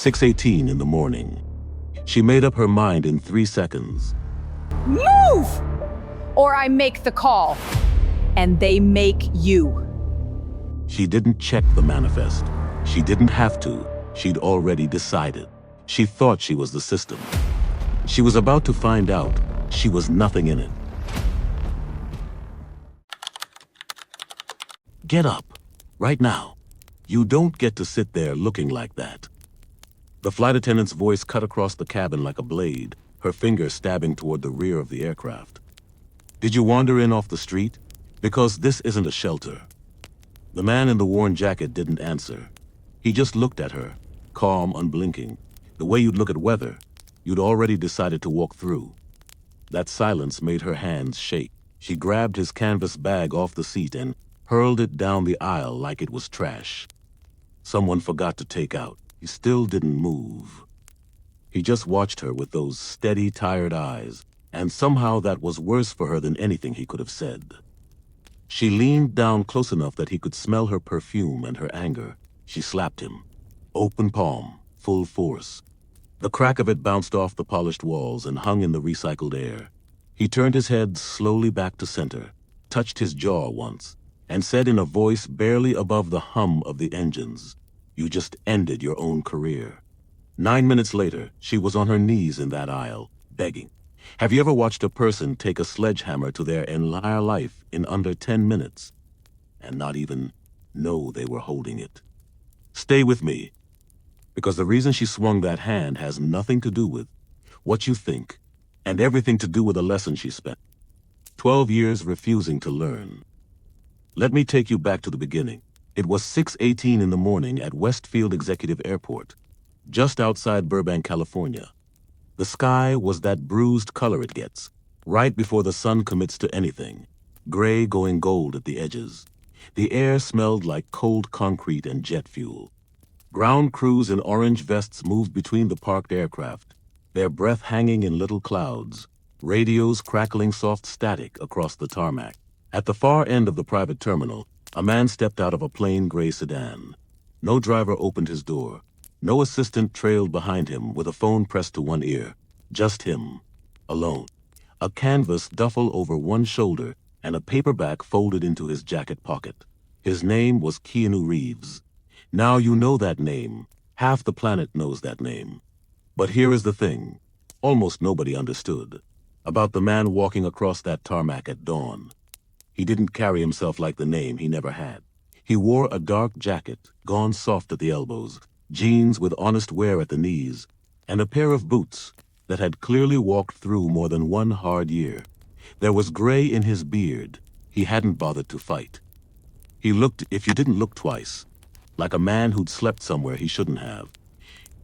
6:18 in the morning. She made up her mind in 3 seconds. Move! Or I make the call. And they make you. She didn't check the manifest. She didn't have to. She'd already decided. She thought she was the system. She was about to find out she was nothing in it. Get up. Right now. You don't get to sit there looking like that. The flight attendant's voice cut across the cabin like a blade, her finger stabbing toward the rear of the aircraft. Did you wander in off the street? Because this isn't a shelter. The man in the worn jacket didn't answer. He just looked at her, calm, unblinking. The way you'd look at weather, you'd already decided to walk through. That silence made her hands shake. She grabbed his canvas bag off the seat and hurled it down the aisle like it was trash. Someone forgot to take out. He still didn't move. He just watched her with those steady, tired eyes, and somehow that was worse for her than anything he could have said. She leaned down close enough that he could smell her perfume and her anger. She slapped him. Open palm, full force. The crack of it bounced off the polished walls and hung in the recycled air. He turned his head slowly back to center, touched his jaw once, and said in a voice barely above the hum of the engines, "You just ended your own career." 9 minutes later, she was on her knees in that aisle, begging. Have you ever watched a person take a sledgehammer to their entire life in under 10 minutes and not even know they were holding it? Stay with me, because the reason she swung that hand has nothing to do with what you think and everything to do with a lesson she spent 12 years refusing to learn. Let me take you back to the beginning. It was 6:18 in the morning at Westfield Executive Airport, just outside Burbank, California. The sky was that bruised color it gets, right before the sun commits to anything, gray going gold at the edges. The air smelled like cold concrete and jet fuel. Ground crews in orange vests moved between the parked aircraft, their breath hanging in little clouds, radios crackling soft static across the tarmac. At the far end of the private terminal, a man stepped out of a plain gray sedan. No driver opened his door. No assistant trailed behind him with a phone pressed to one ear. Just him, alone. A canvas duffel over one shoulder and a paperback folded into his jacket pocket. His name was Keanu Reeves. Now you know that name. Half the planet knows that name. But here is the thing. Almost nobody understood about the man walking across that tarmac at dawn. He didn't carry himself like the name he never had. He wore a dark jacket, gone soft at the elbows, jeans with honest wear at the knees, and a pair of boots that had clearly walked through more than one hard year. There was gray in his beard. He hadn't bothered to fight. He looked, if you didn't look twice, like a man who'd slept somewhere he shouldn't have.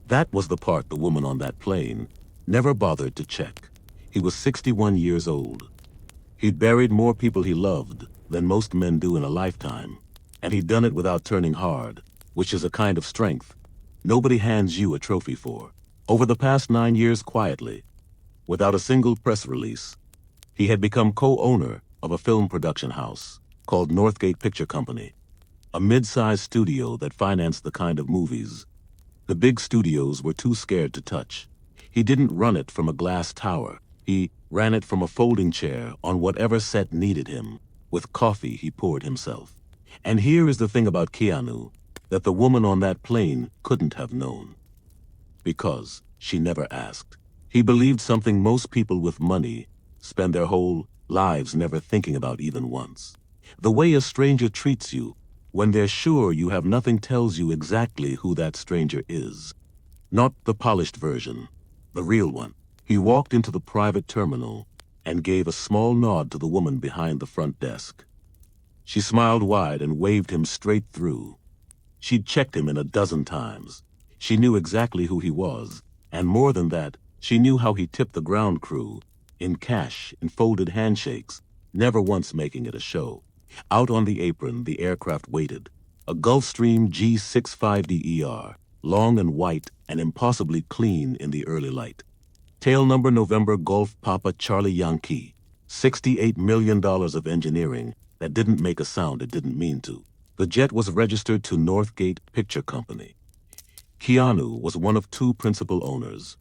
That was the part the woman on that plane never bothered to check. He was 61 years old. He'd buried more people he loved than most men do in a lifetime, and he'd done it without turning hard, which is a kind of strength nobody hands you a trophy for. Over the past 9 years quietly, without a single press release, he had become co-owner of a film production house called Northgate Picture Company, a mid-sized studio that financed the kind of movies the big studios were too scared to touch. He didn't run it from a glass tower. He ran it from a folding chair on whatever set needed him, with coffee he poured himself. And here is the thing about Keanu that the woman on that plane couldn't have known. Because she never asked. He believed something most people with money spend their whole lives never thinking about even once. The way a stranger treats you when they're sure you have nothing tells you exactly who that stranger is. Not the polished version, the real one. He walked into the private terminal and gave a small nod to the woman behind the front desk. She smiled wide and waved him straight through. She'd checked him in a dozen times. She knew exactly who he was, and more than that, she knew how he tipped the ground crew, in cash, in folded handshakes, never once making it a show. Out on the apron, the aircraft waited. A Gulfstream G65DER, long and white and impossibly clean in the early light. Tail number November Golf Papa Charlie Yankee. $68 million of engineering that didn't make a sound it didn't mean to. The jet was registered to Northgate Picture Company. Keanu was one of two principal owners.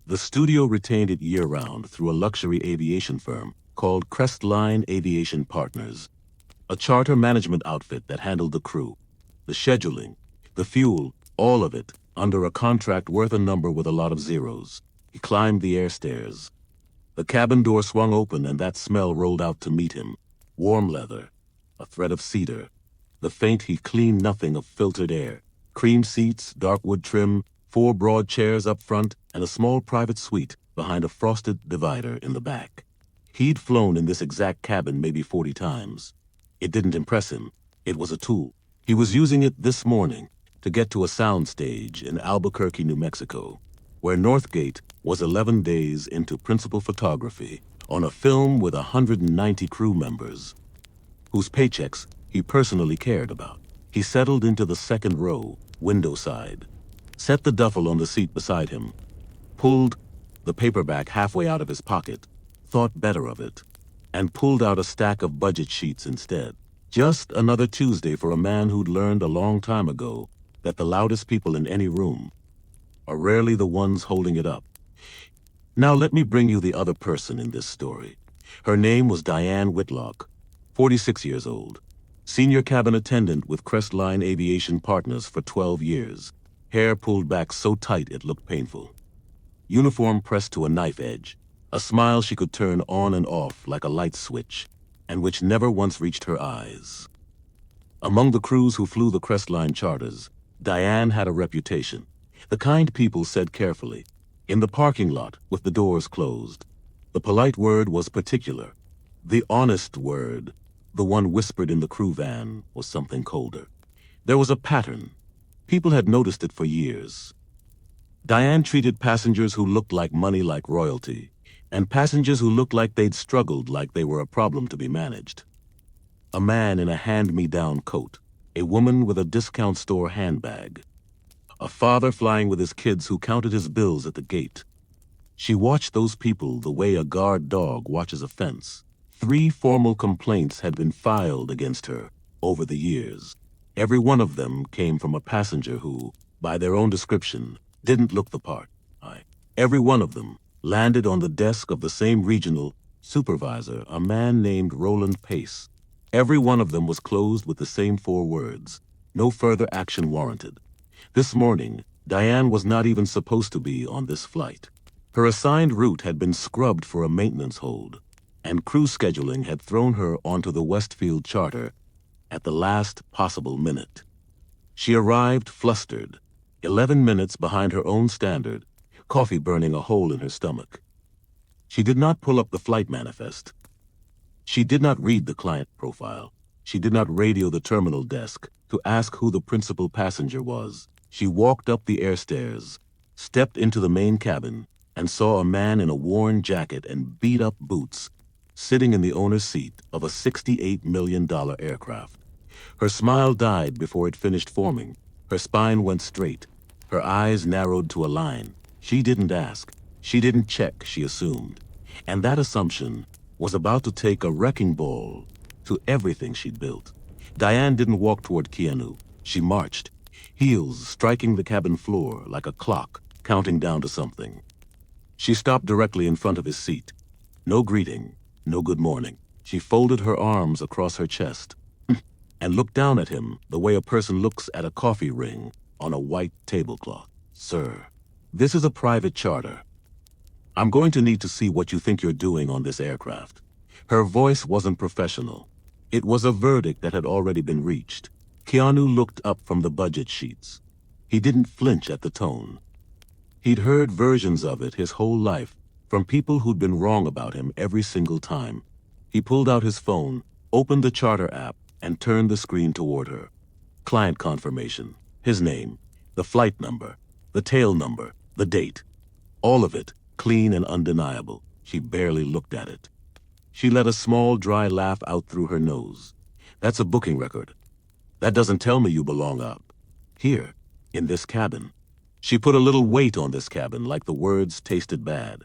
The studio retained it year-round through a luxury aviation firm called Crestline Aviation Partners, a charter management outfit that handled the crew, the scheduling, the fuel, all of it under a contract worth a number with a lot of zeros. He climbed the air stairs. The cabin door swung open and that smell rolled out to meet him. Warm leather, a thread of cedar, the faint heat clean nothing of filtered air, cream seats, dark wood trim, 4 broad chairs up front, and a small private suite behind a frosted divider in the back. He'd flown in this exact cabin maybe 40 times. It didn't impress him. It was a tool. He was using it this morning to get to a soundstage in Albuquerque, New Mexico, where Northgate was 11 days into principal photography on a film with 190 crew members, whose paychecks he personally cared about. He settled into the second row, window side, set the duffel on the seat beside him, pulled the paperback halfway out of his pocket, thought better of it, and pulled out a stack of budget sheets instead. Just another Tuesday for a man who'd learned a long time ago that the loudest people in any room are rarely the ones holding it up. Now let me bring you the other person in this story. Her name was Diane Whitlock, 46 years old, senior cabin attendant with Crestline Aviation Partners for 12 years, hair pulled back so tight it looked painful, uniform pressed to a knife edge, a smile she could turn on and off like a light switch, and which never once reached her eyes. Among the crews who flew the Crestline charters, Diane had a reputation, the kind people said carefully, in the parking lot with the doors closed. The polite word was particular. The honest word, the one whispered in the crew van, was something colder. There was a pattern. People had noticed it for years. Diane treated passengers who looked like money like royalty, and passengers who looked like they'd struggled like they were a problem to be managed. A man in a hand-me-down coat, a woman with a discount store handbag, a father flying with his kids who counted his bills at the gate. She watched those people the way a guard dog watches a fence. 3 formal complaints had been filed against her over the years. Every one of them came from a passenger who, by their own description, didn't look the part. Every one of them landed on the desk of the same regional supervisor, a man named Roland Pace. Every one of them was closed with the same 4 words: no further action warranted. This morning, Diane was not even supposed to be on this flight. Her assigned route had been scrubbed for a maintenance hold, and crew scheduling had thrown her onto the Westfield charter at the last possible minute. She arrived flustered, 11 minutes behind her own standard, coffee burning a hole in her stomach. She did not pull up the flight manifest. She did not read the client profile. She did not radio the terminal desk to ask who the principal passenger was. She walked up the air stairs, stepped into the main cabin, and saw a man in a worn jacket and beat-up boots sitting in the owner's seat of a $68 million aircraft. Her smile died before it finished forming. Her spine went straight. Her eyes narrowed to a line. She didn't ask. She didn't check, she assumed. And that assumption was about to take a wrecking ball to everything she'd built. Diane didn't walk toward Keanu. She marched, heels striking the cabin floor like a clock counting down to something. She stopped directly in front of his seat. No greeting, no good morning. She folded her arms across her chest and looked down at him the way a person looks at a coffee ring on a white tablecloth. Sir, this is a private charter. I'm going to need to see what you think you're doing on this aircraft. Her voice wasn't professional. It was a verdict that had already been reached. Keanu looked up from the budget sheets. He didn't flinch at the tone. He'd heard versions of it his whole life from people who'd been wrong about him every single time. He pulled out his phone, opened the charter app, and turned the screen toward her. Client confirmation, his name, the flight number, the tail number, the date. All of it, clean and undeniable. She barely looked at it. She let a small, dry laugh out through her nose. That's a booking record. That doesn't tell me you belong up here, in this cabin. She put a little weight on this cabin like the words tasted bad.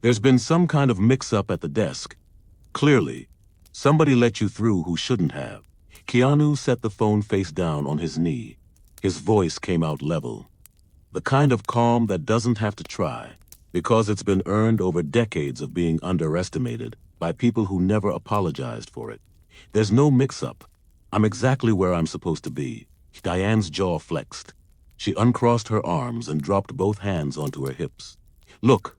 There's been some kind of mix-up at the desk. Clearly, somebody let you through who shouldn't have. Keanu set the phone face down on his knee. His voice came out level. The kind of calm that doesn't have to try, because it's been earned over decades of being underestimated by people who never apologized for it. There's no mix-up. I'm exactly where I'm supposed to be. Diane's jaw flexed. She uncrossed her arms and dropped both hands onto her hips. Look,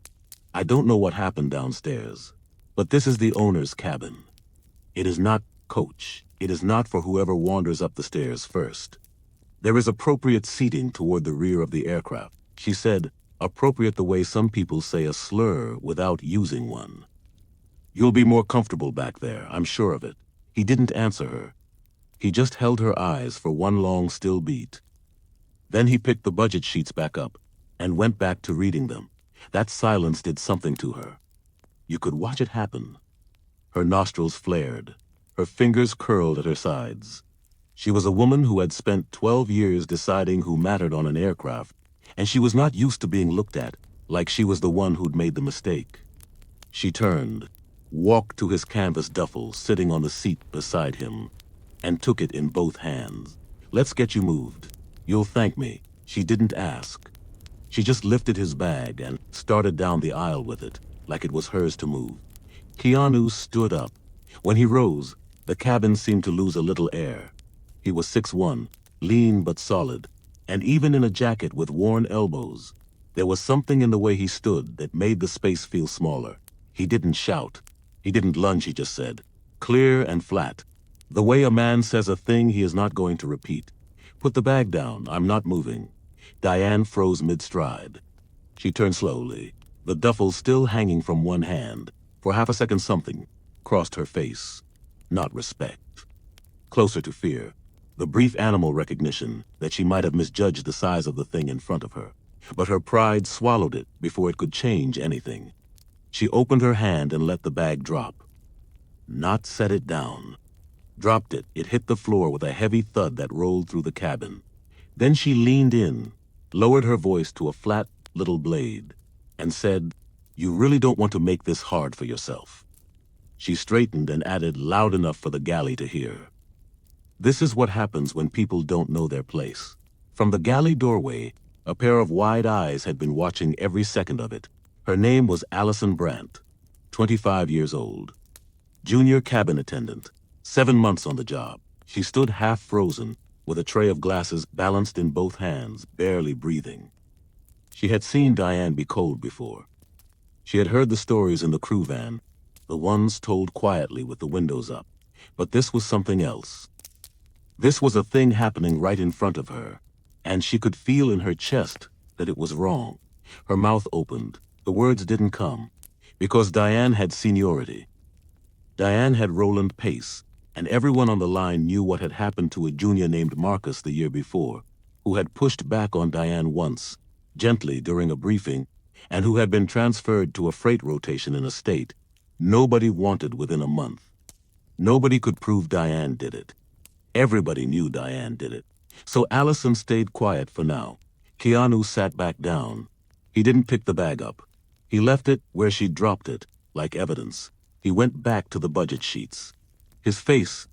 I don't know what happened downstairs, but this is the owner's cabin. It is not coach. It is not for whoever wanders up the stairs first. There is appropriate seating toward the rear of the aircraft. She said, appropriate the way some people say a slur without using one. You'll be more comfortable back there, I'm sure of it. He didn't answer her. He just held her eyes for one long still beat. Then he picked the budget sheets back up and went back to reading them. That silence did something to her. You could watch it happen. Her nostrils flared. Her fingers curled at her sides. She was a woman who had spent 12 years deciding who mattered on an aircraft, and she was not used to being looked at like she was the one who'd made the mistake. She turned, walked to his canvas duffel sitting on the seat beside him, and took it in both hands. Let's get you moved. You'll thank me. She didn't ask. She just lifted his bag and started down the aisle with it, like it was hers to move. Keanu stood up. When he rose, the cabin seemed to lose a little air. He was 6'1", lean but solid, and even in a jacket with worn elbows, there was something in the way he stood that made the space feel smaller. He didn't shout. He didn't lunge, he just said. Clear and flat. The way a man says a thing he is not going to repeat. Put the bag down, I'm not moving. Diane froze mid-stride. She turned slowly, the duffel still hanging from one hand. For half a second something crossed her face. Not respect. Closer to fear. The brief animal recognition that she might have misjudged the size of the thing in front of her. But her pride swallowed it before it could change anything. She opened her hand and let the bag drop. Not set it down. Dropped it. It hit the floor with a heavy thud that rolled through the cabin. Then she leaned in, lowered her voice to a flat little blade, and said, "You really don't want to make this hard for yourself." She straightened and added loud enough for the galley to hear. This is what happens when people don't know their place. From the galley doorway, a pair of wide eyes had been watching every second of it. Her name was Allison Brandt, 25 years old. Junior cabin attendant, 7 months on the job. She stood half frozen, with a tray of glasses balanced in both hands, barely breathing. She had seen Diane be cold before. She had heard the stories in the crew van, the ones told quietly with the windows up. But this was something else. This was a thing happening right in front of her, and she could feel in her chest that it was wrong. Her mouth opened. The words didn't come, because Diane had seniority. Diane had Roland Pace, and everyone on the line knew what had happened to a junior named Marcus the year before, who had pushed back on Diane once, gently during a briefing, and who had been transferred to a freight rotation in a state nobody wanted within a month. Nobody could prove Diane did it. Everybody knew Diane did it. So Allison stayed quiet for now. Keanu sat back down. He didn't pick the bag up. He left it where she dropped it, like evidence. He went back to the budget sheets. His face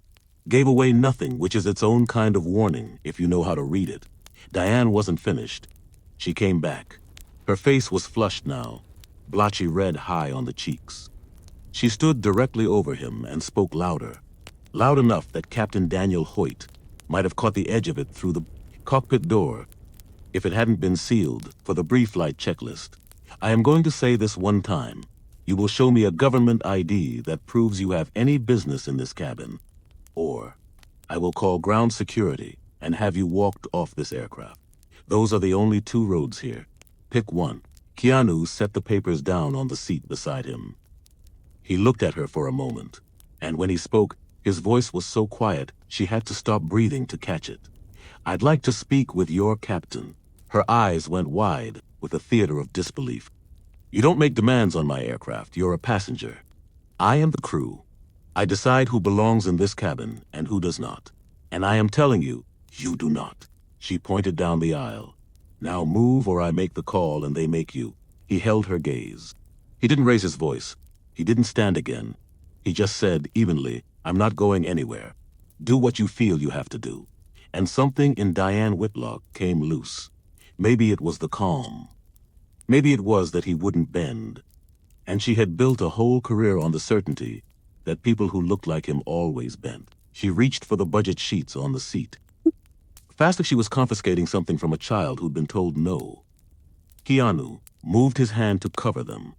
gave away nothing, which is its own kind of warning if you know how to read it. Diane wasn't finished. She came back. Her face was flushed now, blotchy red high on the cheeks. She stood directly over him and spoke louder. Loud enough that Captain Daniel Hoyt might have caught the edge of it through the cockpit door if it hadn't been sealed for the brief flight checklist. I am going to say this one time. You will show me a government ID that proves you have any business in this cabin, or I will call ground security and have you walked off this aircraft. Those are the only 2 roads here. Pick one. Keanu set the papers down on the seat beside him. He looked at her for a moment, and when he spoke, his voice was so quiet she had to stop breathing to catch it. I'd like to speak with your captain. Her eyes went wide with a theater of disbelief. You don't make demands on my aircraft. You're a passenger. I am the crew. I decide who belongs in this cabin and who does not. And I am telling you, you do not. She pointed down the aisle. Now move or I make the call and they make you. He held her gaze. He didn't raise his voice. He didn't stand again. He just said evenly, I'm not going anywhere. Do what you feel you have to do. And something in Diane Whitlock came loose. Maybe it was the calm. Maybe it was that he wouldn't bend. And she had built a whole career on the certainty that people who looked like him always bent. She reached for the budget sheets on the seat. Fast as she was confiscating something from a child who'd been told no. Keanu moved his hand to cover them.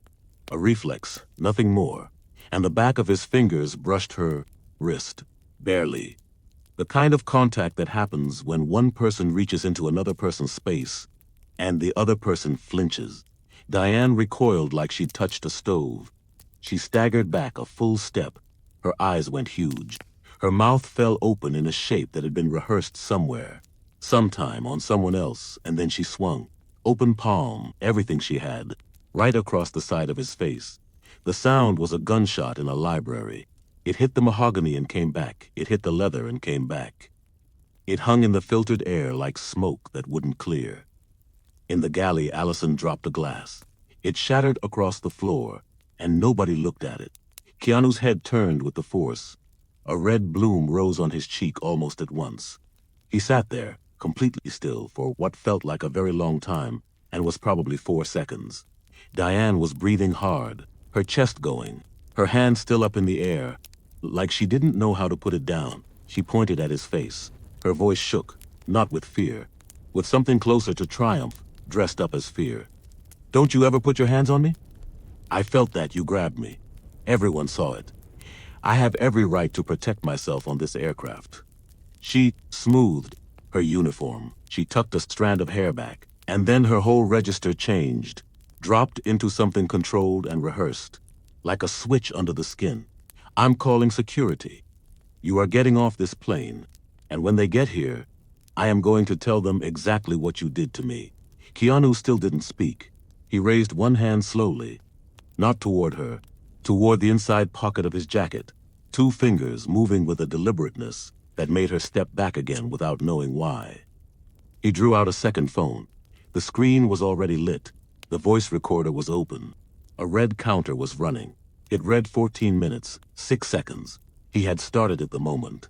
A reflex, nothing more. And the back of his fingers brushed her wrist. Barely. The kind of contact that happens when one person reaches into another person's space and the other person flinches. Diane recoiled like she'd touched a stove. She staggered back a full step. Her eyes went huge. Her mouth fell open in a shape that had been rehearsed somewhere, sometime on someone else, and then she swung, open palm, everything she had, right across the side of his face. The sound was a gunshot in a library. It hit the mahogany and came back. It hit the leather and came back. It hung in the filtered air like smoke that wouldn't clear. In the galley, Allison dropped a glass. It shattered across the floor, and nobody looked at it. Keanu's head turned with the force. A red bloom rose on his cheek almost at once. He sat there, completely still, for what felt like a very long time, and was probably 4 seconds. Diane was breathing hard, her chest going, her hand still up in the air. Like she didn't know how to put it down, she pointed at his face. Her voice shook, not with fear, with something closer to triumph, dressed up as fear. "Don't you ever put your hands on me?" "I felt that you grabbed me. Everyone saw it. I have every right to protect myself on this aircraft." She smoothed her uniform. She tucked a strand of hair back, and then her whole register changed, dropped into something controlled and rehearsed, like a switch under the skin. "I'm calling security. You are getting off this plane, and when they get here, I am going to tell them exactly what you did to me." Keanu still didn't speak. He raised one hand slowly, not toward her, toward the inside pocket of his jacket, 2 fingers moving with a deliberateness that made her step back again without knowing why. He drew out a second phone. The screen was already lit. The voice recorder was open. A red counter was running. It read 14 minutes, 6 seconds. He had started at the moment.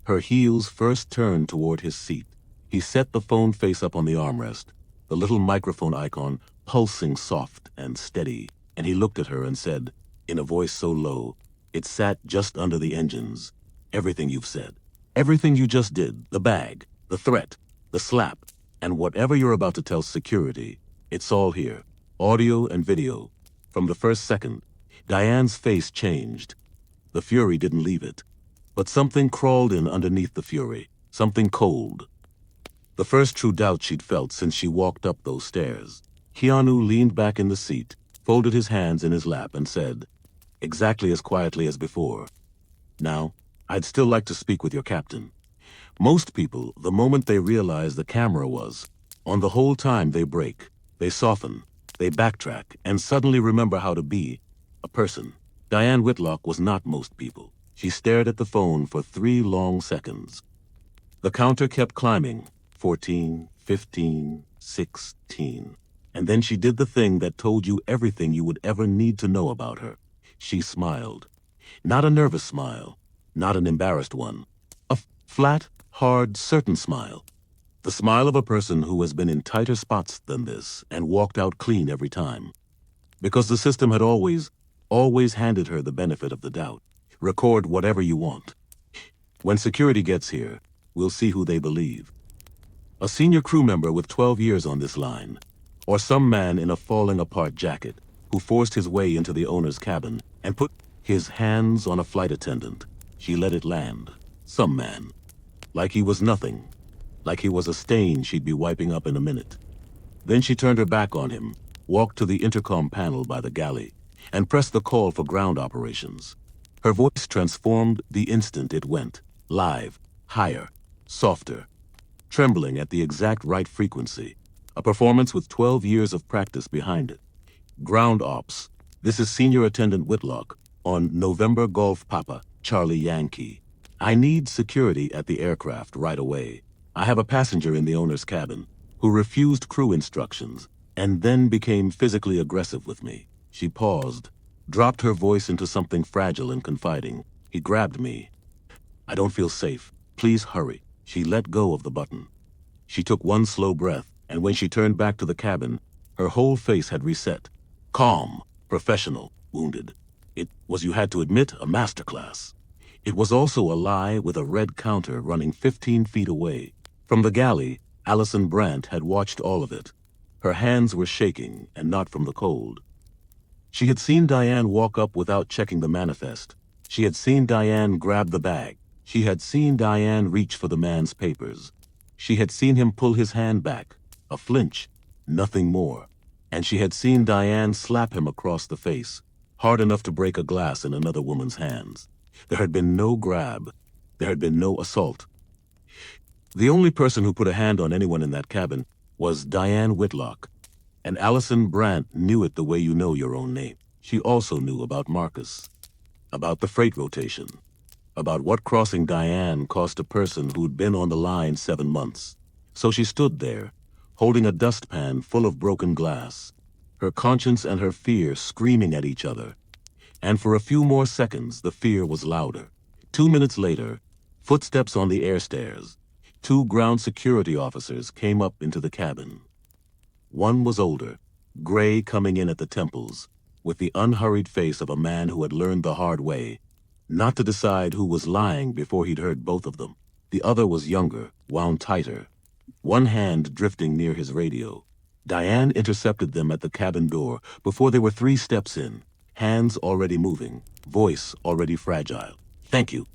Her heels first turned toward his seat. He set the phone face up on the armrest, the little microphone icon pulsing soft and steady, and he looked at her and said, in a voice so low, it sat just under the engines, "Everything you've said. Everything you just did, the bag, the threat, the slap, and whatever you're about to tell security, it's all here, audio and video." From the first second, Diane's face changed. The fury didn't leave it, but something crawled in underneath the fury, something cold. The first true doubt she'd felt since she walked up those stairs. Keanu leaned back in the seat, folded his hands in his lap, and said, exactly as quietly as before, "Now, I'd still like to speak with your captain." Most people, the moment they realize the camera was on the whole time, they break, they soften, they backtrack, and suddenly remember how to be a person. Diane Whitlock was not most people. She stared at the phone for 3 long seconds. The counter kept climbing, 14, 15, 16. And then she did the thing that told you everything you would ever need to know about her. She smiled. Not a nervous smile, not an embarrassed one. A flat, hard, certain smile. The smile of a person who has been in tighter spots than this and walked out clean every time. Because the system had always handed her the benefit of the doubt. Record whatever you want. When security gets here, we'll see who they believe. A senior crew member with 12 years on this line, or some man in a falling apart jacket who forced his way into the owner's cabin and put his hands on a flight attendant. She let it land. Some man. Like he was nothing. Like he was a stain she'd be wiping up in a minute. Then she turned her back on him, walked to the intercom panel by the galley, and pressed the call for ground operations. Her voice transformed the instant it went. Live, higher, softer, trembling at the exact right frequency. A performance with 12 years of practice behind it. Ground ops. This is Senior Attendant Whitlock on November Golf Papa, Charlie Yankee. I need security at the aircraft right away. I have a passenger in the owner's cabin who refused crew instructions and then became physically aggressive with me. She paused, dropped her voice into something fragile and confiding. He grabbed me. "I don't feel safe. Please hurry." She let go of the button. She took one slow breath And when she turned back to the cabin, her whole face had reset. Calm, professional, wounded. It was, you had to admit, a masterclass. It was also a lie with a red counter running 15 feet away. From the galley, Allison Brandt had watched all of it. Her hands were shaking, and not from the cold. She had seen Diane walk up without checking the manifest. She had seen Diane grab the bag. She had seen Diane reach for the man's papers. She had seen him pull his hand back. A flinch, nothing more. And she had seen Diane slap him across the face, hard enough to break a glass in another woman's hands. There had been no grab. There had been no assault. The only person who put a hand on anyone in that cabin was Diane Whitlock. And Allison Brandt knew it the way you know your own name. She also knew about Marcus, about the freight rotation, about what crossing Diane cost a person who'd been on the line 7 months. So she stood there, holding a dustpan full of broken glass, her conscience and her fear screaming at each other. And for a few more seconds, the fear was louder. 2 minutes later, footsteps on the air stairs. 2 ground security officers came up into the cabin. One was older, gray coming in at the temples, with the unhurried face of a man who had learned the hard way, not to decide who was lying before he'd heard both of them. The other was younger, wound tighter, one hand drifting near his radio. Diane intercepted them at the cabin door before they were 3 steps in, hands already moving, voice already fragile. Thank you.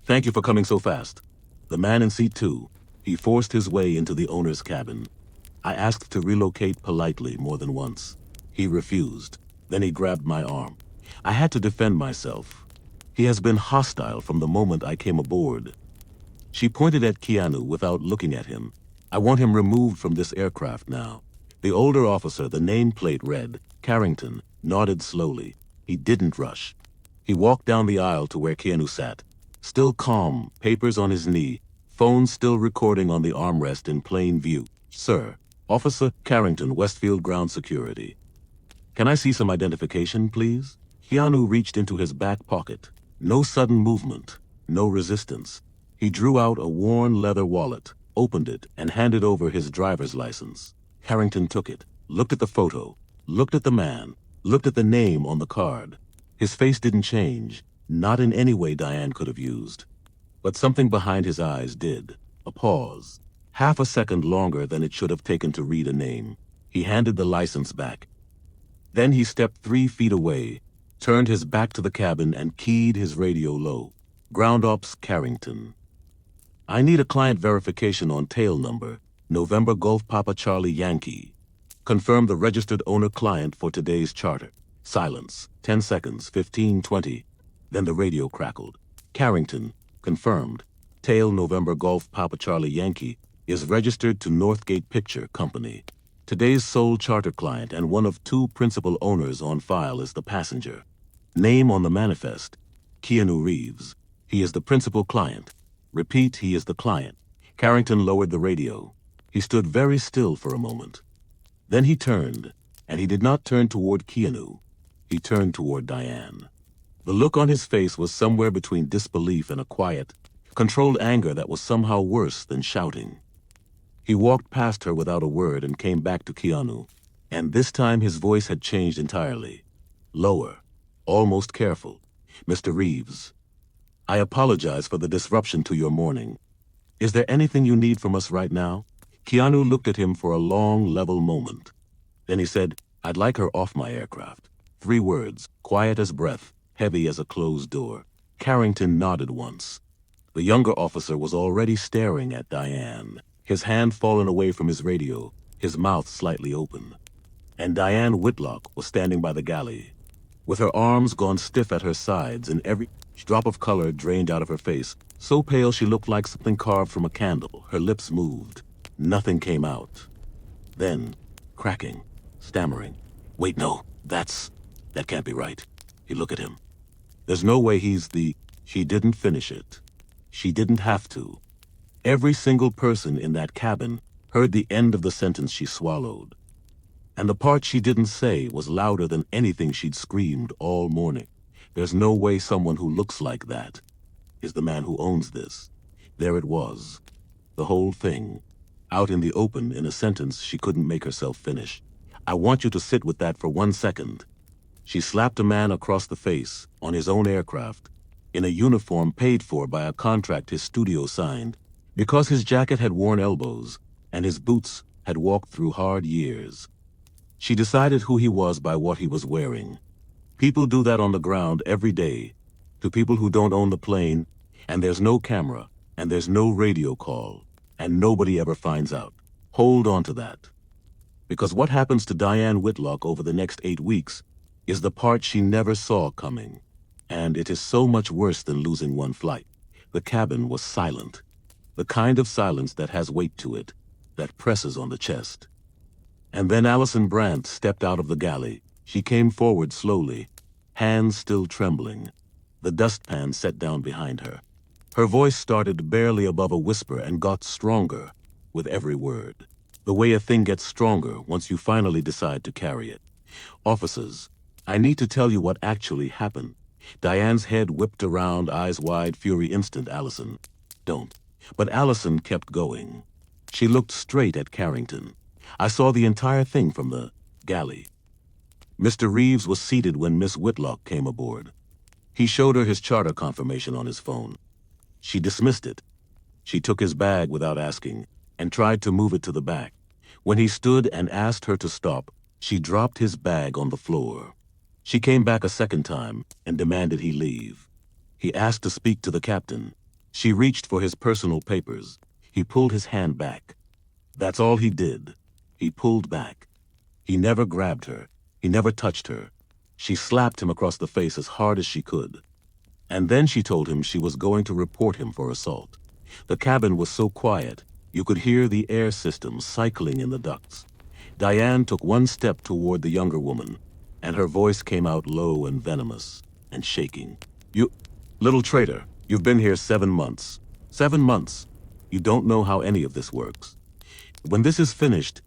Thank you for coming so fast. The man in seat 2, he forced his way into the owner's cabin. I asked to relocate politely more than once. He refused. Then he grabbed my arm. I had to defend myself. He has been hostile from the moment I came aboard. She pointed at Keanu without looking at him. I want him removed from this aircraft now. The older officer, the nameplate read, Carrington, nodded slowly. He didn't rush. He walked down the aisle to where Keanu sat. Still calm, papers on his knee, phone still recording on the armrest in plain view. Sir, Officer Carrington, Westfield Ground Security. Can I see some identification, please? Keanu reached into his back pocket. No sudden movement, no resistance. He drew out a worn leather wallet, opened it, and handed over his driver's license. Carrington took it, looked at the photo, looked at the man, looked at the name on the card. His face didn't change, not in any way Diane could have used. But something behind his eyes did. A pause. Half a second longer than it should have taken to read a name. He handed the license back. Then he stepped 3 feet away, turned his back to the cabin and keyed his radio low. Ground Ops Carrington. I need a client verification on tail number, November Golf Papa Charlie Yankee. Confirm the registered owner client for today's charter. Silence. 10 seconds, 15, 20. Then the radio crackled. Carrington. Confirmed. Tail November Golf Papa Charlie Yankee is registered to Northgate Picture Company. Today's sole charter client and one of 2 principal owners on file is the passenger. Name on the manifest, Keanu Reeves. He is the principal client. Repeat, he is the client. Carrington lowered the radio. He stood very still for a moment. Then he turned, and he did not turn toward Keanu. He turned toward Diane. The look on his face was somewhere between disbelief and a quiet, controlled anger that was somehow worse than shouting. He walked past her without a word and came back to Keanu, and this time his voice had changed entirely. Lower, almost careful. Mr. Reeves, I apologize for the disruption to your morning. Is there anything you need from us right now? Keanu looked at him for a long, level moment. Then he said, I'd like her off my aircraft. 3 words, quiet as breath, heavy as a closed door. Carrington nodded once. The younger officer was already staring at Diane, his hand fallen away from his radio, his mouth slightly open. And Diane Whitlock was standing by the galley, with her arms gone stiff at her sides and every drop of color drained out of her face, so pale she looked like something carved from a candle. Her lips moved. Nothing came out. Then, cracking, stammering. Wait, no, that can't be right. He looked at him. There's no way he's the... She didn't finish it. She didn't have to. Every single person in that cabin heard the end of the sentence she swallowed. And the part she didn't say was louder than anything she'd screamed all morning. There's no way someone who looks like that is the man who owns this. There it was. The whole thing. out in the open in a sentence she couldn't make herself finish. I want you to sit with that for 1 second. She slapped a man across the face on his own aircraft, in a uniform paid for by a contract his studio signed, because his jacket had worn elbows and his boots had walked through hard years. She decided who he was by what he was wearing. People do that on the ground every day, to people who don't own the plane, and there's no camera, and there's no radio call, and nobody ever finds out. Hold on to that. Because what happens to Diane Whitlock over the next 8 weeks is the part she never saw coming. And it is so much worse than losing one flight. The cabin was silent. The kind of silence that has weight to it, that presses on the chest. And then Allison Brandt stepped out of the galley. She came forward slowly, hands still trembling. The dustpan set down behind her. Her voice started barely above a whisper and got stronger with every word. The way a thing gets stronger once you finally decide to carry it. Officers, I need to tell you what actually happened. Diane's head whipped around, eyes wide, fury instant. Allison, don't. But Allison kept going. She looked straight at Carrington. I saw the entire thing from the galley. Mr. Reeves was seated when Miss Whitlock came aboard. He showed her his charter confirmation on his phone. She dismissed it. She took his bag without asking and tried to move it to the back. When he stood and asked her to stop, she dropped his bag on the floor. She came back a second time and demanded he leave. He asked to speak to the captain. She reached for his personal papers. He pulled his hand back. That's all he did. He pulled back. He never grabbed her. He never touched her. She slapped him across the face as hard as she could. And then she told him she was going to report him for assault. The cabin was so quiet, you could hear the air system cycling in the ducts. Diane took one step toward the younger woman, and her voice came out low and venomous and shaking. You, little traitor, you've been here 7 months. 7 months. You don't know how any of this works. When this is finished,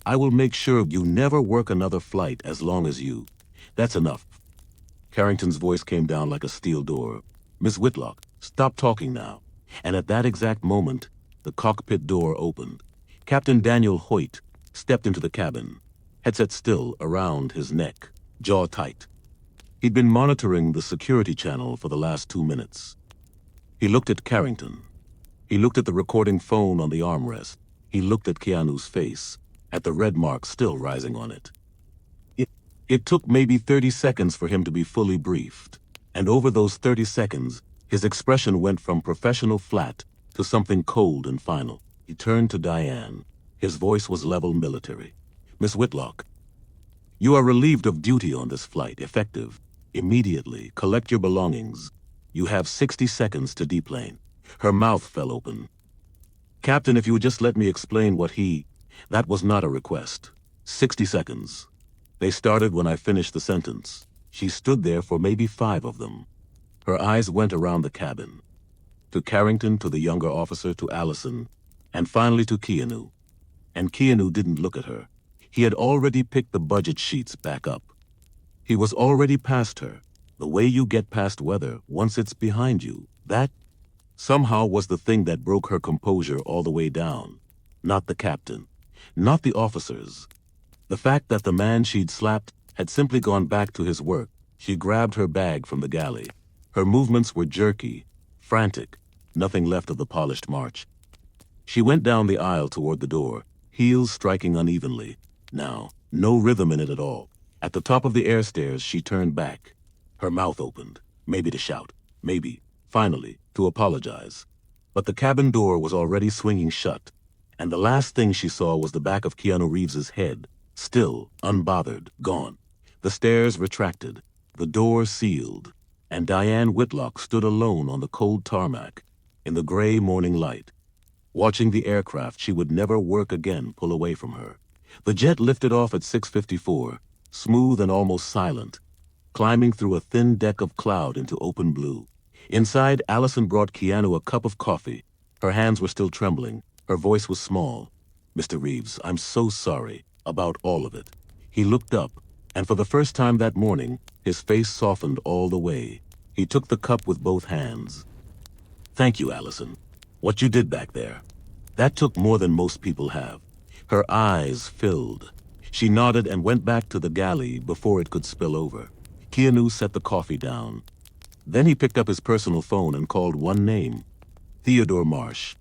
I will make sure you never work another flight as long as you. That's enough. Carrington's voice came down like a steel door. Miss Whitlock, stop talking now. And at that exact moment, the cockpit door opened. Captain Daniel Hoyt stepped into the cabin, headset still around his neck, jaw tight. He'd been monitoring the security channel for the last 2 minutes. He looked at Carrington. He looked at the recording phone on the armrest. He looked at Keanu's face, at the red mark still rising on it. It took maybe 30 seconds for him to be fully briefed, and over those 30 seconds, his expression went from professional flat to something cold and final. He turned to Diane. His voice was level military. Miss Whitlock, you are relieved of duty on this flight, effective. Immediately, collect your belongings. You have 60 seconds to deplane. Her mouth fell open. Captain, if you would just let me explain what that was not a request. 60 seconds. They started when I finished the sentence. She stood there for maybe 5 of them. Her eyes went around the cabin. To Carrington, to the younger officer, to Allison, and finally to Keanu. And Keanu didn't look at her. He had already picked the budget sheets back up. He was already past her. The way you get past weather once it's behind you, that somehow was the thing that broke her composure all the way down. Not the captain. Not the officers. The fact that the man she'd slapped had simply gone back to his work. She grabbed her bag from the galley. Her movements were jerky, frantic, nothing left of the polished march. She went down the aisle toward the door, heels striking unevenly. Now, no rhythm in it at all. At the top of the air stairs, she turned back. Her mouth opened, maybe to shout, maybe, finally, to apologize. But the cabin door was already swinging shut, and the last thing she saw was the back of Keanu Reeves's head, still, unbothered, gone. The stairs retracted, the door sealed, and Diane Whitlock stood alone on the cold tarmac, in the gray morning light, watching the aircraft she would never work again pull away from her. The jet lifted off at 6:54, smooth and almost silent, climbing through a thin deck of cloud into open blue. Inside, Allison brought Keanu a cup of coffee. Her hands were still trembling. Her voice was small. Mr. Reeves, I'm so sorry about all of it. He looked up, and for the first time that morning, his face softened all the way. He took the cup with both hands. Thank you, Allison. What you did back there. That took more than most people have. Her eyes filled. She nodded and went back to the galley before it could spill over. Keanu set the coffee down. Then he picked up his personal phone and called one name, Theodore Marsh,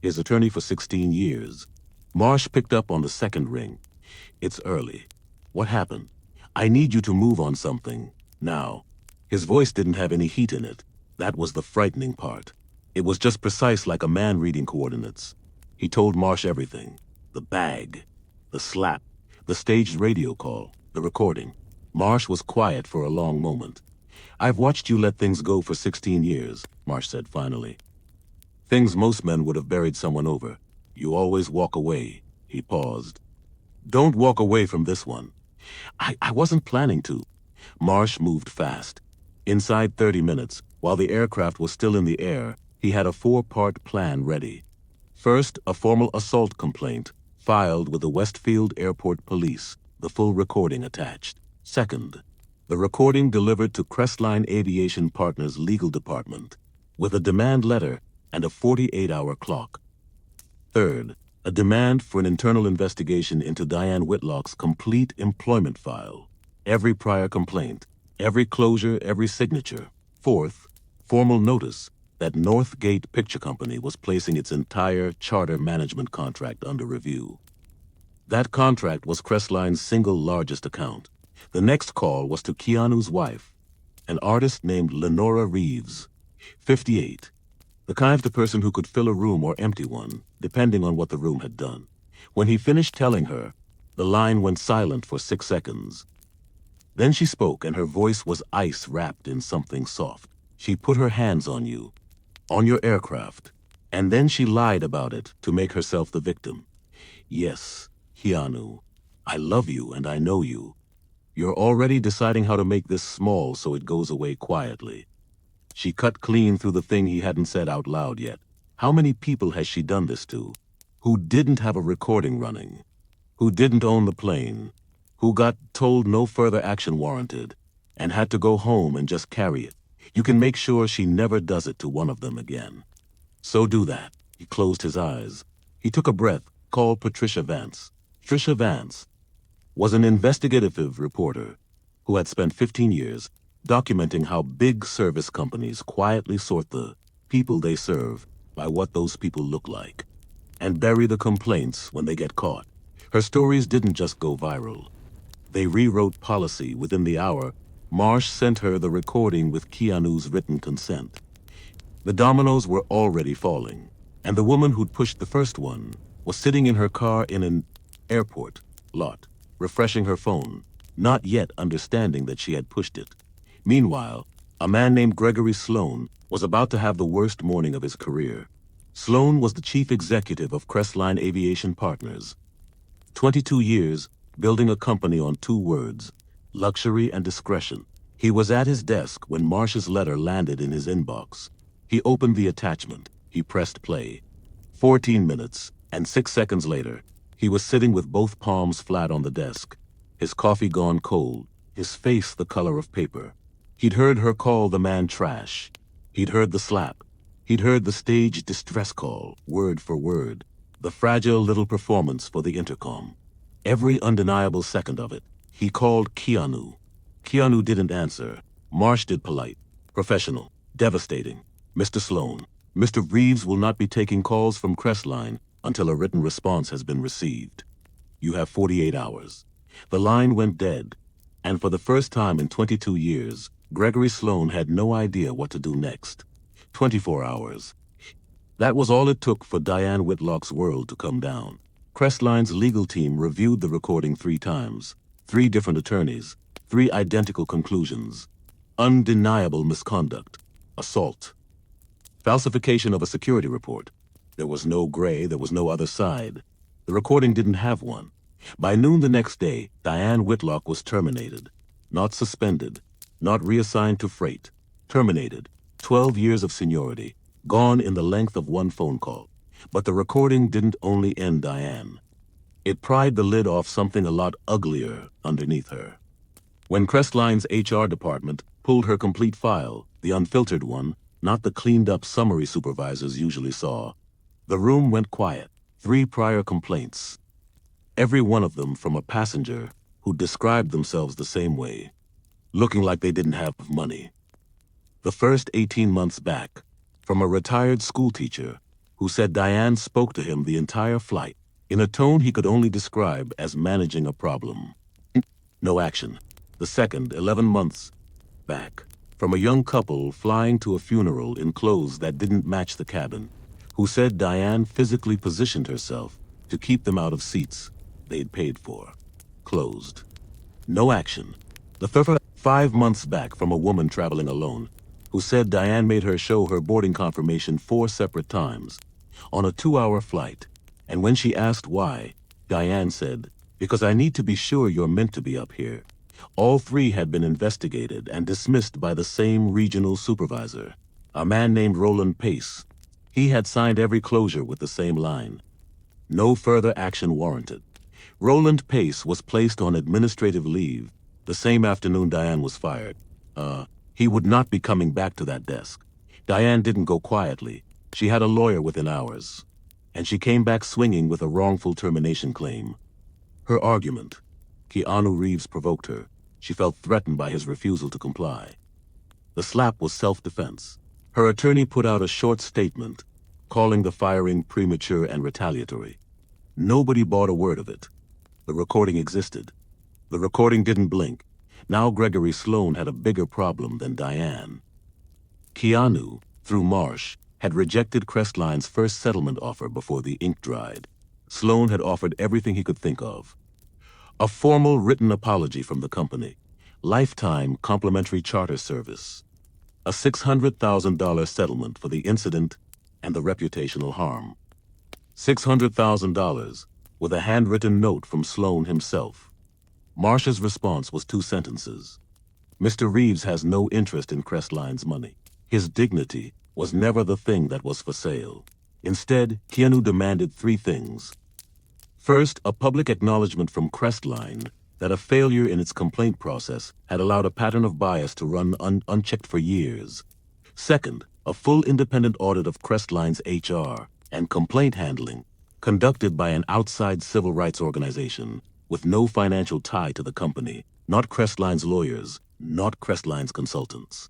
his attorney for 16 years. Marsh picked up on the second ring. It's early. What happened? I need you to move on something, now. His voice didn't have any heat in it. That was the frightening part. It was just precise like a man reading coordinates. He told Marsh everything. The bag, the slap, the staged radio call, the recording. Marsh was quiet for a long moment. I've watched you let things go for 16 years, Marsh said finally. Things most men would have buried someone over. You always walk away. He paused. Don't walk away from this one. I wasn't planning to. Marsh moved fast. Inside 30 minutes, while the aircraft was still in the air, he had a 4-part plan ready. First, a formal assault complaint, filed with the Westfield Airport Police, the full recording attached. Second, the recording delivered to Crestline Aviation Partners' legal department, with a demand letter and a 48-hour clock. Third, a demand for an internal investigation into Diane Whitlock's complete employment file, every prior complaint, every closure, every signature. Fourth, formal notice that Northgate Picture Company was placing its entire charter management contract under review. That contract was Crestline's single largest account. The next call was to Keanu's wife, an artist named Lenora Reeves, 58, the kind of person who could fill a room or empty one, depending on what the room had done. When he finished telling her, the line went silent for 6 seconds. Then she spoke, and her voice was ice wrapped in something soft. She put her hands on you, on your aircraft, and then she lied about it to make herself the victim. Yes, Keanu, I love you and I know you. You're already deciding how to make this small so it goes away quietly. She cut clean through the thing he hadn't said out loud yet. How many people has she done this to? Who didn't have a recording running? Who didn't own the plane? Who got told no further action warranted and had to go home and just carry it? You can make sure she never does it to one of them again. So do that. He closed his eyes. He took a breath, called Patricia Vance. Patricia Vance was an investigative reporter who had spent 15 years documenting how big service companies quietly sort the people they serve by what those people look like and bury the complaints when they get caught. Her stories didn't just go viral. They rewrote policy. Within the hour, Marsh sent her the recording with Keanu's written consent. The dominoes were already falling, and the woman who'd pushed the first one was sitting in her car in an airport lot, refreshing her phone, not yet understanding that she had pushed it. Meanwhile, a man named Gregory Sloan was about to have the worst morning of his career. Sloan was the chief executive of Crestline Aviation Partners. 22 years building a company on 2 words, luxury and discretion. He was at his desk when Marsh's letter landed in his inbox. He opened the attachment. He pressed play. 14 minutes, and 6 seconds later, he was sitting with both palms flat on the desk, his coffee gone cold, his face the color of paper. He'd heard her call the man trash. He'd heard the slap. He'd heard the staged distress call, word for word, the fragile little performance for the intercom. Every undeniable second of it. He called Keanu. Keanu didn't answer. Marsh did, polite, professional, devastating. Mr. Sloan, Mr. Reeves will not be taking calls from Crestline until a written response has been received. You have 48 hours. The line went dead, and for the first time in 22 years, Gregory Sloan had no idea what to do next. 24 hours. That was all it took for Diane Whitlock's world to come down. Crestline's legal team reviewed the recording 3 times. 3 different attorneys. 3 identical conclusions. Undeniable misconduct. Assault. Falsification of a security report. There was no gray, there was no other side. The recording didn't have one. By noon the next day, Diane Whitlock was terminated. Not suspended. Not reassigned to freight. Terminated. 12 years of seniority. Gone in the length of 1 phone call. But the recording didn't only end Diane. It pried the lid off something a lot uglier underneath her. When Crestline's HR department pulled her complete file, the unfiltered one, not the cleaned-up summary supervisors usually saw, the room went quiet. 3 prior complaints, every one of them from a passenger who described themselves the same way, looking like they didn't have money. The first 18 months back, from a retired schoolteacher who said Diane spoke to him the entire flight in a tone he could only describe as managing a problem. No action. The second, 11 months back, from a young couple flying to a funeral in clothes that didn't match the cabin, who said Diane physically positioned herself to keep them out of seats they'd paid for. Closed. No action. The third, 5 months back, from a woman traveling alone, who said Diane made her show her boarding confirmation 4 separate times on a 2-hour flight, and when she asked why, Diane said, "Because I need to be sure you're meant to be up here." All 3 had been investigated and dismissed by the same regional supervisor, a man named Roland Pace. He had signed every closure with the same line: no further action warranted. Roland Pace was placed on administrative leave the same afternoon Diane was fired. He would not be coming back to that desk. Diane didn't go quietly. She had a lawyer within hours, and she came back swinging with a wrongful termination claim. Her argument: Keanu Reeves provoked her. She felt threatened by his refusal to comply. The slap was self-defense. Her attorney put out a short statement, calling the firing premature and retaliatory. Nobody bought a word of it. The recording existed. The recording didn't blink. Now Gregory Sloan had a bigger problem than Diane. Keanu, through Marsh, had rejected Crestline's first settlement offer before the ink dried. Sloan had offered everything he could think of: a formal written apology from the company, lifetime complimentary charter service, a $600,000 settlement for the incident and the reputational harm. $600,000 with a handwritten note from Sloan himself. Marsh's response was 2 sentences. "Mr. Reeves has no interest in Crestline's money. His dignity was never the thing that was for sale." Instead, Keanu demanded 3 things. First, a public acknowledgement from Crestline that a failure in its complaint process had allowed a pattern of bias to run unchecked for years. Second, a full independent audit of Crestline's HR and complaint handling, conducted by an outside civil rights organization with no financial tie to the company, not Crestline's lawyers, not Crestline's consultants.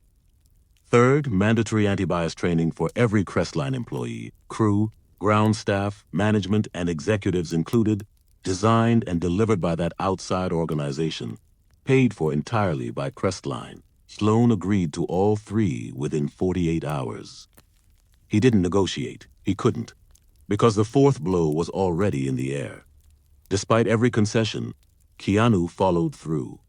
Third, mandatory anti-bias training for every Crestline employee, crew, ground staff, management, and executives included, designed and delivered by that outside organization, paid for entirely by Crestline. Sloan agreed to all 3 within 48 hours. He didn't negotiate. He couldn't, because the 4th blow was already in the air. Despite every concession, Keanu followed through.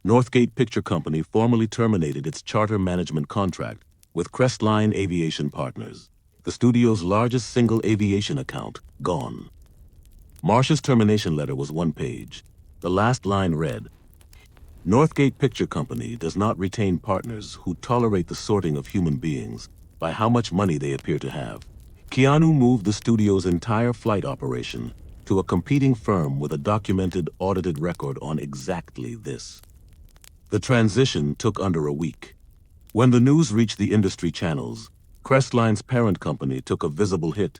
Northgate Picture Company formally terminated its charter management contract with Crestline Aviation Partners, the studio's largest single aviation account, gone. Marsh's termination letter was 1 page. The last line read, "Northgate Picture Company does not retain partners who tolerate the sorting of human beings by how much money they appear to have." Keanu moved the studio's entire flight operation to a competing firm with a documented, audited record on exactly this. The transition took under a week. When the news reached the industry channels, Crestline's parent company took a visible hit,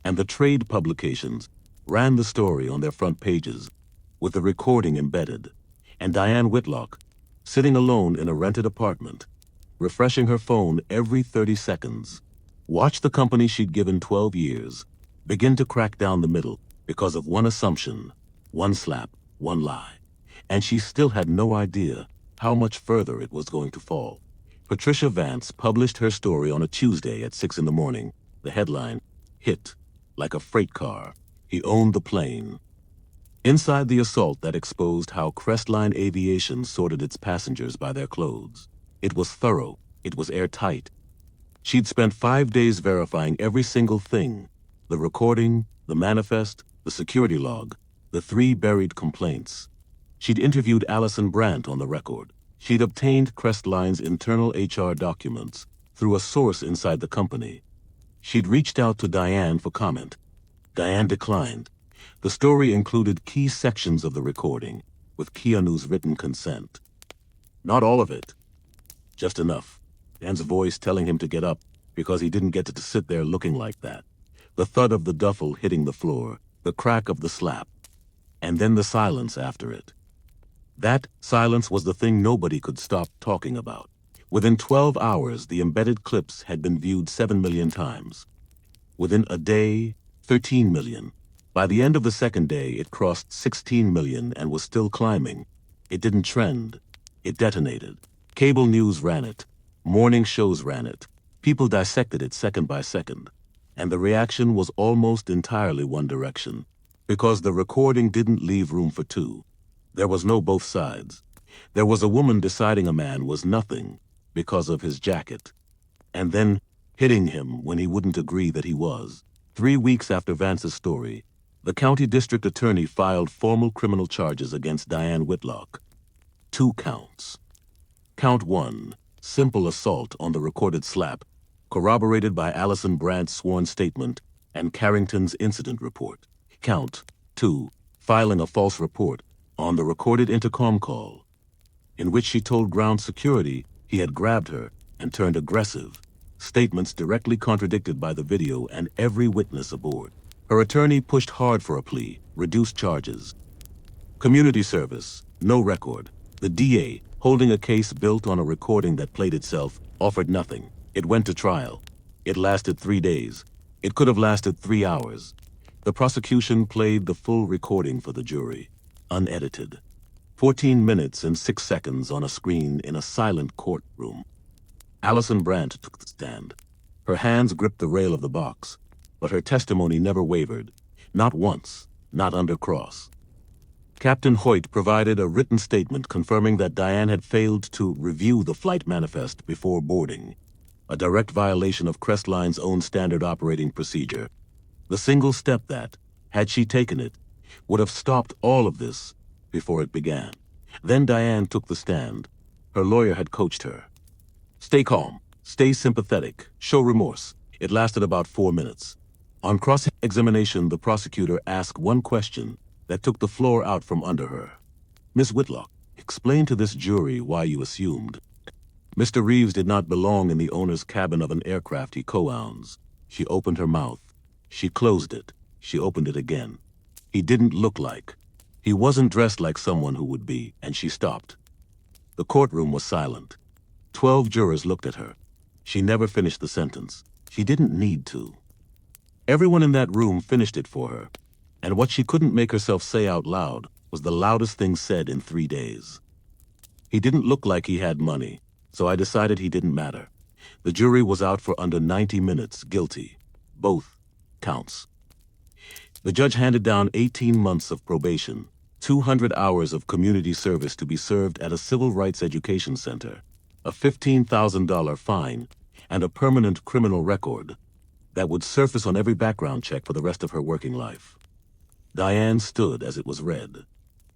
and the trade publications ran the story on their front pages with the recording embedded, and Diane Whitlock, sitting alone in a rented apartment, refreshing her phone every 30 seconds, watched the company she'd given 12 years begin to crack down the middle because of one assumption, one slap, one lie, and she still had no idea how much further it was going to fall. Patricia Vance published her story on a Tuesday at 6 in the morning. The headline, "Hit like a freight car. He owned the plane." Inside the assault that exposed how Crestline Aviation sorted its passengers by their clothes. It was thorough. It was airtight. She'd spent 5 days verifying every single thing: the recording, the manifest, the security log, the 3 buried complaints. She'd interviewed Allison Brandt on the record. She'd obtained Crestline's internal HR documents through a source inside the company. She'd reached out to Diane for comment. Diane declined. The story included key sections of the recording, with Keanu's written consent. Not all of it, just enough. Dan's voice telling him to get up because he didn't get to sit there looking like that. The thud of the duffel hitting the floor, the crack of the slap, and then the silence after it. That silence was the thing nobody could stop talking about. Within 12 hours, the embedded clips had been viewed 7 million times. Within a day, 13 million. By the end of the second day, it crossed 16 million and was still climbing. It didn't trend. It detonated. Cable news ran it. Morning shows ran it. People dissected it second by second. And the reaction was almost entirely one direction, because the recording didn't leave room for two. There was no both sides. There was a woman deciding a man was nothing because of his jacket, and then hitting him when he wouldn't agree that he was. 3 weeks after Vance's story, the county district attorney filed formal criminal charges against Diane Whitlock. 2 counts. Count 1, simple assault on the recorded slap, corroborated by Allison Brandt's sworn statement and Carrington's incident report. Count 2, filing a false report on the recorded intercom call, in which she told ground security he had grabbed her and turned aggressive, statements directly contradicted by the video and every witness aboard. Her attorney pushed hard for a plea, reduced charges. Community service, no record. The DA, holding a case built on a recording that played itself, offered nothing. It went to trial. It lasted 3 days. It could have lasted 3 hours. The prosecution played the full recording for the jury, unedited. 14 minutes and 6 seconds on a screen in a silent courtroom. Allison Brandt took the stand. Her hands gripped the rail of the box, but her testimony never wavered. Not once, not under cross. Captain Hoyt provided a written statement confirming that Diane had failed to review the flight manifest before boarding, a direct violation of Crestline's own standard operating procedure. The single step that, had she taken it, would have stopped all of this before it began. Then Diane took the stand. Her lawyer had coached her. Stay calm, stay sympathetic, show remorse. It lasted about 4 minutes. On cross-examination, the prosecutor asked one question that took the floor out from under her. Miss Whitlock, explain to this jury why you assumed Mr. Reeves did not belong in the owner's cabin of an aircraft he co-owns. She opened her mouth. She closed it. She opened it again. He didn't look like. He wasn't dressed like someone who would be, and she stopped. The courtroom was silent. 12 jurors looked at her. She never finished the sentence. She didn't need to. Everyone in that room finished it for her, and what she couldn't make herself say out loud was the loudest thing said in 3 days. He didn't look like he had money, so I decided he didn't matter. The jury was out for under 90 minutes, guilty. Both counts. The judge handed down 18 months of probation, 200 hours of community service to be served at a civil rights education center, a $15,000 fine, and a permanent criminal record that would surface on every background check for the rest of her working life. Diane stood as it was read.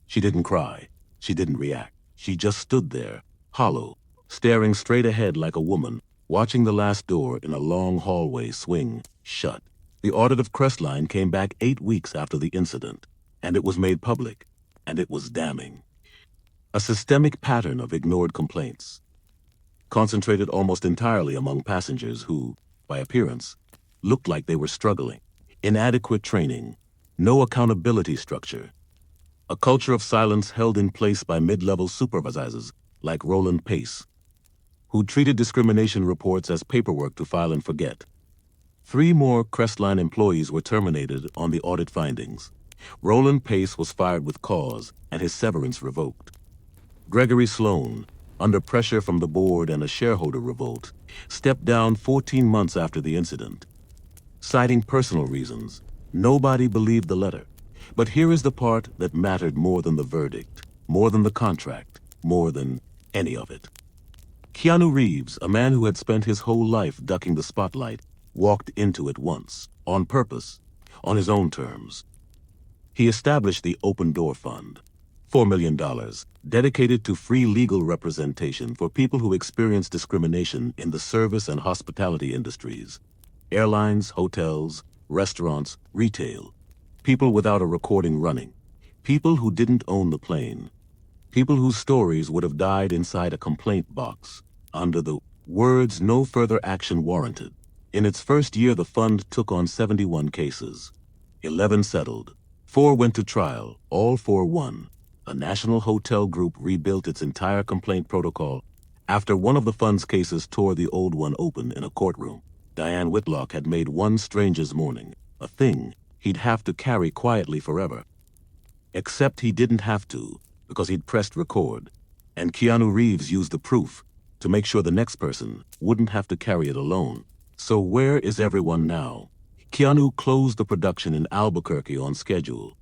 She didn't cry. She didn't react. She just stood there, hollow, staring straight ahead like a woman, watching the last door in a long hallway swing shut. The audit of Crestline came back 8 weeks after the incident, and it was made public, and it was damning. A systemic pattern of ignored complaints, concentrated almost entirely among passengers who, by appearance, looked like they were struggling. Inadequate training, no accountability structure, a culture of silence held in place by mid-level supervisors like Roland Pace, who treated discrimination reports as paperwork to file and forget. 3 more Crestline employees were terminated on the audit findings. Roland Pace was fired with cause and his severance revoked. Gregory Sloan, under pressure from the board and a shareholder revolt, stepped down 14 months after the incident, citing personal reasons. Nobody believed the letter. But here is the part that mattered more than the verdict, more than the contract, more than any of it. Keanu Reeves, a man who had spent his whole life ducking the spotlight, walked into it once, on purpose, on his own terms. He established the Open Door Fund, $4 million, dedicated to free legal representation for people who experience discrimination in the service and hospitality industries, airlines, hotels, restaurants, retail, people without a recording running, people who didn't own the plane, people whose stories would have died inside a complaint box under the words "no further action warranted." In its first year, the fund took on 71 cases. 11 settled. 4 went to trial. All 4 won. A national hotel group rebuilt its entire complaint protocol after one of the fund's cases tore the old one open in a courtroom. Diane Whitlock had made one stranger's mourning, a thing he'd have to carry quietly forever. Except he didn't have to, because he'd pressed record, and Keanu Reeves used the proof to make sure the next person wouldn't have to carry it alone. So where is everyone now? Keanu closed the production in Albuquerque on schedule.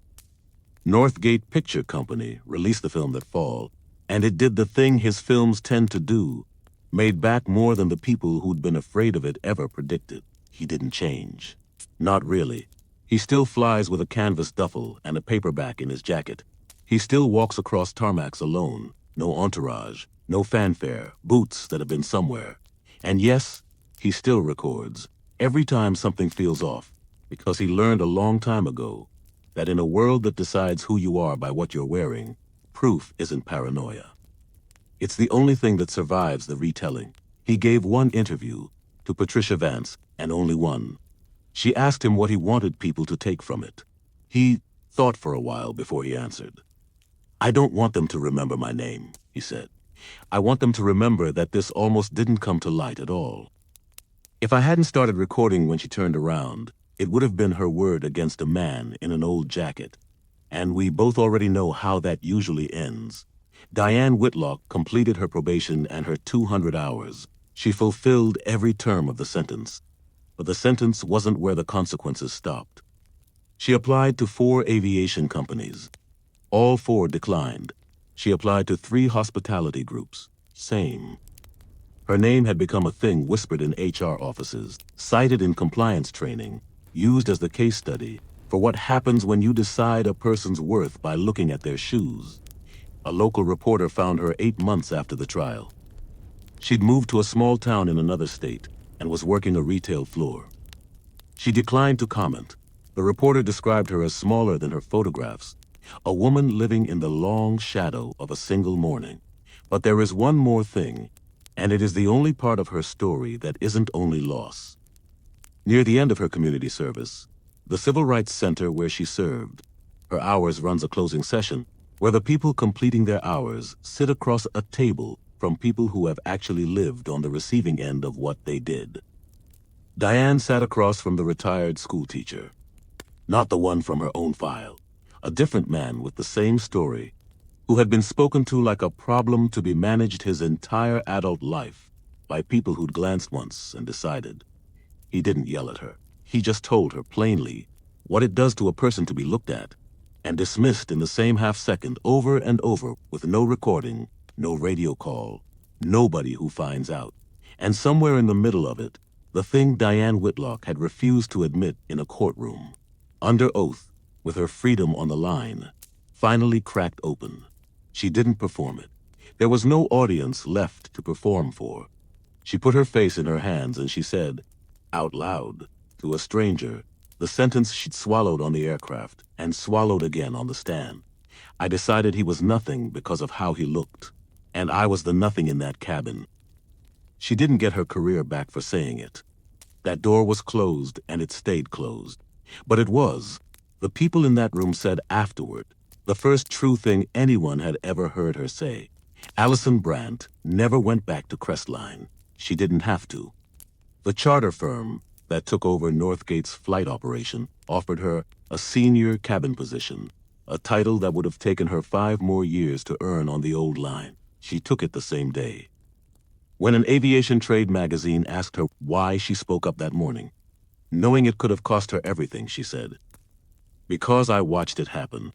Northgate Picture Company released the film that fall, and it did the thing his films tend to do, made back more than the people who'd been afraid of it ever predicted. He didn't change. Not really. He still flies with a canvas duffel and a paperback in his jacket. He still walks across tarmacs alone. No entourage, no fanfare, boots that have been somewhere. And yes, he still records every time something feels off, because he learned a long time ago that in a world that decides who you are by what you're wearing, proof isn't paranoia. It's the only thing that survives the retelling. He gave one interview to Patricia Vance, and only one. She asked him what he wanted people to take from it. He thought for a while before he answered. "I don't want them to remember my name," he said. "I want them to remember that this almost didn't come to light at all." If I hadn't started recording when she turned around, it would have been her word against a man in an old jacket. And we both already know how that usually ends. Diane Whitlock completed her probation and her 200 hours. She fulfilled every term of the sentence. But the sentence wasn't where the consequences stopped. She applied to 4 aviation companies. All 4 declined. She applied to 3 hospitality groups. Same. Her name had become a thing whispered in HR offices, cited in compliance training, used as the case study for what happens when you decide a person's worth by looking at their shoes. A local reporter found her 8 months after the trial. She'd moved to a small town in another state and was working a retail floor. She declined to comment. The reporter described her as smaller than her photographs, a woman living in the long shadow of a single morning. But there is one more thing, and it is the only part of her story that isn't only loss. Near the end of her community service, the Civil Rights Center where she served, her hours runs a closing session where the people completing their hours sit across a table from people who have actually lived on the receiving end of what they did. Diane sat across from the retired schoolteacher, not the one from her own file, a different man with the same story, who had been spoken to like a problem to be managed his entire adult life by people who'd glanced once and decided. He didn't yell at her. He just told her plainly what it does to a person to be looked at and dismissed in the same half-second over and over with no recording, no radio call, nobody who finds out. And somewhere in the middle of it, the thing Diane Whitlock had refused to admit in a courtroom, under oath, with her freedom on the line, finally cracked open. She didn't perform it. There was no audience left to perform for. She put her face in her hands and she said, out loud, to a stranger, the sentence she'd swallowed on the aircraft and swallowed again on the stand. I decided he was nothing because of how he looked, and I was the nothing in that cabin. She didn't get her career back for saying it. That door was closed and it stayed closed. But it was, the people in that room said afterward, the first true thing anyone had ever heard her say. Allison Brandt never went back to Crestline. She didn't have to. The charter firm that took over Northgate's flight operation offered her a senior cabin position, a title that would have taken her 5 more years to earn on the old line. She took it the same day. When an aviation trade magazine asked her why she spoke up that morning, knowing it could have cost her everything, she said, "Because I watched it happen,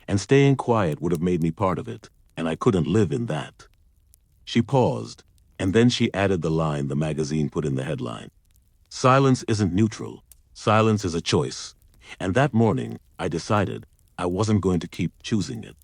and staying quiet would have made me part of it, and I couldn't live in that." She paused, and then she added the line the magazine put in the headline. "Silence isn't neutral. Silence is a choice." And that morning, I decided I wasn't going to keep choosing it.